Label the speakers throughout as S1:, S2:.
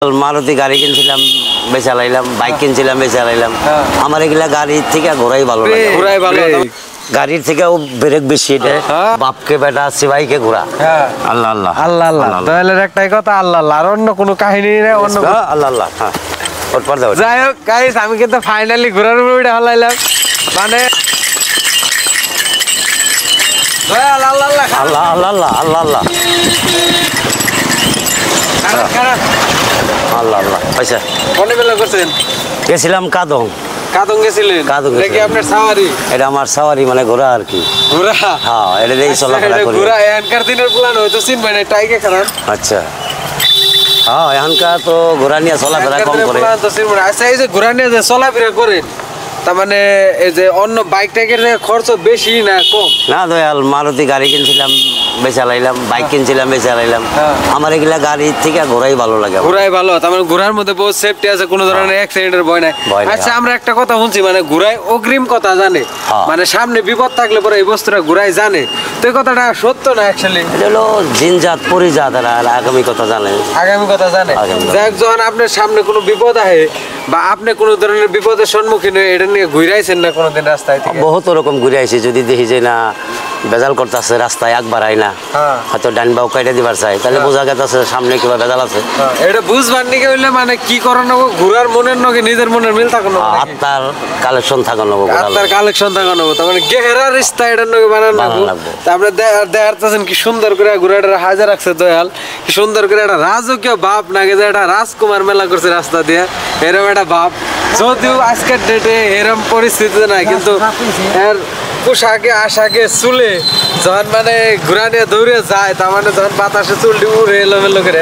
S1: মারুতি গাড়ি কিনছিলাম বেচা লাইলাম, বাইক কিনছিলাম বেচা লাইলাম। আমার এগুলা গাড়ির থেকে ঘোরাই ভালো লাগে,
S2: ঘোরাই ভালো।
S1: গাড়ির থেকেও ব্রেক বেশি। এটা বাপকে বেটা সিবাইকে ঘোরা। আল্লাহ আল্লাহ
S2: আল্লাহ আল্লাহ। দয়ালের একটাই কথা, আল্লাহ আল্লাহ, আর অন্য কোনো কাহিনী নেই। অন্য
S1: আল্লাহ আল্লাহ। হ্যাঁ,
S2: যাই হোক গাইস, আমি কিন্তু ফাইনালি ঘোরার উপরে হলাইলাম। মানে আল্লাহ আল্লাহ
S1: আল্লাহ আল্লাহ আল্লাহ আল্লাহ আল্লাহ আল্লাহ আল্লাহ। পয়সা
S2: কোনে বেলা করছেন?
S1: গেছিলাম কাদং।
S2: কাদং গেছিলেন?
S1: কাদং
S2: এটা কি আপনার সাওয়ারি?
S1: এটা আমার সাওয়ারি, মানে ঘোরা আর কি।
S2: ঘোরা?
S1: হ্যাঁ, এটা দিয়েই চলাফেরা করি।
S2: ঘোরা এখানকার দিনের প্ল্যান হয়তো চিনবেন না, টাইকে খারাপ।
S1: আচ্ছা, হ্যাঁ, এখানকার তো ঘোরা নিয়ে চলাফেরা কম করে।
S2: আচ্ছা, এই যে ঘোরা নিয়ে যে চলাফেরা করেন, তার মানে এই যে অন্য বাইক টাইকের খরচ বেশি না কম?
S1: না দয়াল, মারুতি গাড়ি কিনছিলাম বেচা লাইলাম, বাইক কিনছিলাম বেচা লাইলাম। আমার এগুলা গাড়ির থেকে ঘোরাই ভালো লাগে।
S2: ঘোরাই ভালো, তার মানে ঘোরার মধ্যে বহুত সেফটি আছে, কোনো ধরনের অ্যাক্সিডেন্টের ভয় নাই। আচ্ছা, আমরা একটা কথা শুনছি, মানে ঘোরায় অগ্রিম কথা জানে, মানে সামনে বিপদ থাকলে পরে এই বস্তুটা ঘোরাই জানে। তো এই কথাটা সত্য না অ্যাকচুয়ালি? এটা
S1: হলো জিনজাত পরিজাত, এরা আগামী কথা জানে।
S2: আগামী কথা জানে। যাক, যখন আপনার সামনে কোনো বিপদ আহে বা আপনি কোনো ধরনের বিপদের সম্মুখীন হয়ে এটা নিয়ে ঘুরাইছেন না কোনোদিন রাস্তায়?
S1: বহুত রকম ঘুরে আইছি, যদি দেখি যে না বেজাল করতেছে রাস্তায় আগ বাড়াই না, হয়তো ডান বাউ কাইটা দিবার চাই, তাহলে বোঝা গেছে সামনে কিবা বেজাল আছে।
S2: এটা বুঝবার নিকে হইলে মানে কি করানো, ঘুরার মনের নগে নিজের মনের মিল থাকানো,
S1: আত্মার কালেকশন থাকানো,
S2: আত্মার কালেকশন থাকানো, তার মানে গেহেরা রিস্তা এটার নগে বানানো। তারপরে দেখাচ্ছেন কি সুন্দর করে ঘুরাটা হাজার রাখছে দয়াল, কি সুন্দর করে একটা রাজকীয় বাপ নাগে যে একটা রাজকুমার মেলা করছে রাস্তা দিয়ে, এরকম একটা বাপ। যদিও আজকের ডেটে এরকম পরিস্থিতি নাই, কিন্তু এর পোশাকে আশাকে চুলে যখন মানে ঘোরা নিয়ে দৌড়ে যায়, তার মানে যখন বাতাসে চুলটি উড়ে এলোমেলো করে,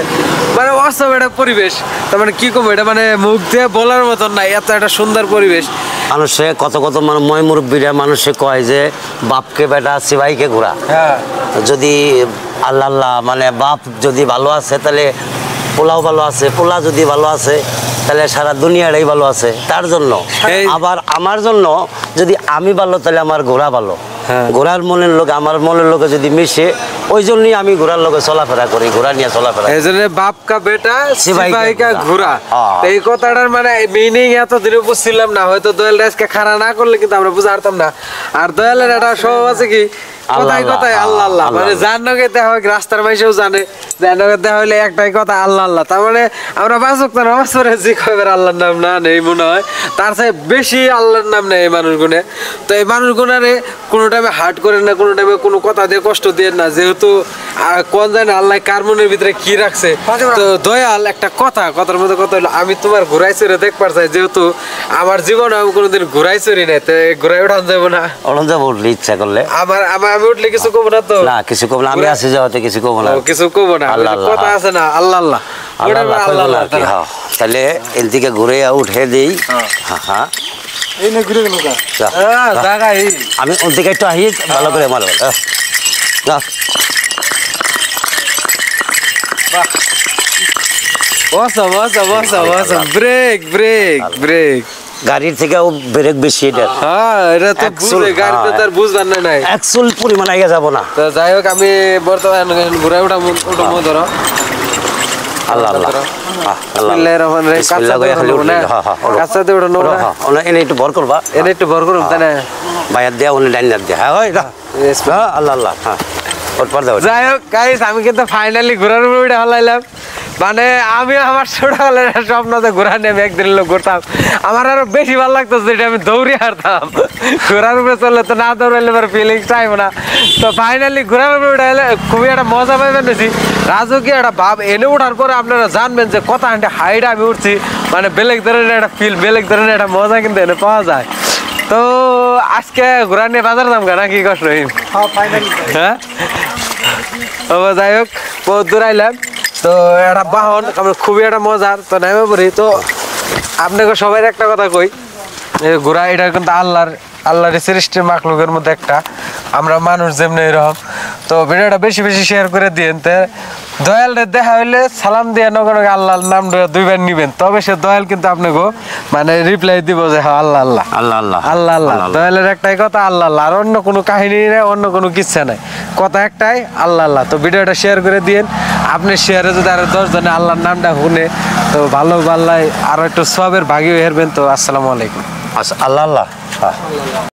S2: মানে অসম একটা পরিবেশ। তার মানে কি কম, এটা মানে মুখ দিয়ে বলার মতন নাই, এত একটা সুন্দর পরিবেশ।
S1: মানুষে কত কত মানে ময় মুরব্বীরা মানুষে কয় যে বাপকে বেটা সিবাইকে ঘোরা। যদি আল্লাহ আল্লাহ, মানে বাপ যদি ভালো আছে তাহলে পোলাও ভালো আছে, পোলা যদি ভালো আছে তাহলে সারা দুনিয়াটাই ভালো আছে। তার জন্য আবার আমার জন্য যদি আমি ভালো তাহলে আমার ঘোড়া ভালো। ঘোড়ার মনের লোক আমার মনের লোকে যদি মিশে, ওই জন্যই আমি ঘোড়ার লোকে চলাফেরা করি, ঘোড়া নিয়ে চলাফেরা।
S2: এই জন্য বাপ কা বেটা সিপাহি কা ঘোড়া, এই কথাটার মানে মিনিং এত দিনে বুঝছিলাম না। হয়তো দয়াল আজকে খাড়া না করলে কিন্তু আমরা বুঝতে পারতাম না। আর দয়ালের একটা স্বভাব আছে কি, কথায় কথায় আল্লাহ আল্লাহ, মানে যার নগে দেখা হয় রাস্তার মাইসেও জানে, যার নগে দেখা হইলে একটাই কথা আল্লাহ আল্লাহ। তার মানে আমরা বাঁচক না নামাজ পড়ে যে কয়বার আল্লাহর নাম না নেই মনে হয়, তার চেয়ে বেশি আল্লাহর নাম নেই এই মানুষগুনে। তো এই মানুষগুনারে কোনো টাইমে হার্ট করেন না, কোনো টাইমে কোনো কথা দিয়ে কষ্ট দিয়ে না, যেহেতু কোন জানে আল্লাহ কার মনের ভিতরে কি রাখছে। তো দয়াল একটা কথার মধ্যে কথা হলো, আমি তোমার ঘোরাই চড়ে দেখবার চাই, যেহেতু আমার জীবনে আমি কোনোদিন ঘোরাই চড়ি নাই, তো ঘোরাই উঠান যাবো না?
S1: ওঠান যাবো, উঠলে ইচ্ছা করলে।
S2: আমি উঠলে কিছু কবো না তো?
S1: না, কিছু কবো না, আমি আসি যাওয়াতে কিছু কবো না,
S2: কিছু কবো না। কথা আছে না, আল্লাহ আল্লাহ আল্লাহ।
S1: তাহলে এদিকে ঘুরে উঠে দিই। হ্যাঁ, আমি ওদিকে একটু আহি ভালো করে মারব।
S2: ব্রেক ব্রেক ব্রেক,
S1: গাড়ির থেকেও ব্রেক বেশি। এটা
S2: এটা তো বুঝে, গাড়িতে তার বুঝবার নাই,
S1: অ্যাকচুয়াল পরিমাণ আগে যাব না।
S2: তো যাই হোক, আমি বর্তমানে ঘুরে উঠামো ধরো।
S1: আল্লাহ আল্লাহ, একটু ভর করবা,
S2: এনে একটু ভর করুন, তাই না?
S1: বাইর দেয়া উনি ডাইনার দেয়া। হ্যাঁ, আল্লাহ আল্লাহ। হ্যাঁ,
S2: যাই হোক গাইস, আমি কিন্তু ফাইনালি ঘোরার উপরে হলাইলাম। মানে আমি আমার ছোটবেলার স্বপ্নতে ঘোরা নিয়ে আমি একদিন লোক ঘুরতাম, আমার আরো বেশি ভালো লাগতো যেটা আমি দৌড়ে হারতাম। ঘোরার উপরে চললে তো না দৌড়াইলে এবার ফিলিংস চাইবো না। তো ফাইনালি ঘোরার উপরে উঠে খুবই একটা মজা পাইবেন বেশি, রাজকীয় একটা ভাব। এনে ওঠার পরে আপনারা জানবেন যে কত হাইটে আমি উঠছি, মানে বেলেগ ধরনের একটা ফিল, বেলেগ ধরনের একটা মজা কিন্তু এনে পাওয়া যায়। তো আজকে ঘোরা নিয়ে বাজার দাম কেনা কি কষ্ট? হ্যাঁ, যাই হোক, বহুত দূর আইলাম। তো একটা বাহন আমরা খুবই একটা মজার, তো নেমে পড়ি। তো আপনাকে সবাই একটা কথা কই, ঘোরা এটা কিন্তু আল্লাহর সৃষ্টির মাখলুকের মধ্যে একটা, আমরা মানুষ যেমনি এরকম। তো ভিডিওটা বেশি বেশি শেয়ার করে দিন। দয়াল দেখা হইলে সালাম দিয়ে নগরকে আল্লাহর নাম দুইবার নিবেন, তবে সে দয়াল কিন্তু আপনাকে মানে রিপ্লাই দিব যে হ্যাঁ আল্লাহ আল্লাহ
S1: আল্লাহ আল্লাহ
S2: আল্লাহ আল্লাহ। দয়ালের একটাই কথা আল্লাহ আল্লাহ, আর অন্য কোনো কাহিনী নেই, অন্য কোনো কিচ্ছা নাই, কথা একটাই আল্লাহ আল্লাহ। তো ভিডিওটা শেয়ার করে দিন। আপনি শেয়ারে যদি আরো 10 জনে আল্লাহর নামটা শুনে তো ভালো আরো একটু সবের ভাগী হয়ে হেরবেন। তো আসসালামু আলাইকুম।
S1: আচ্ছা, আল্লাহ আল্লাহ।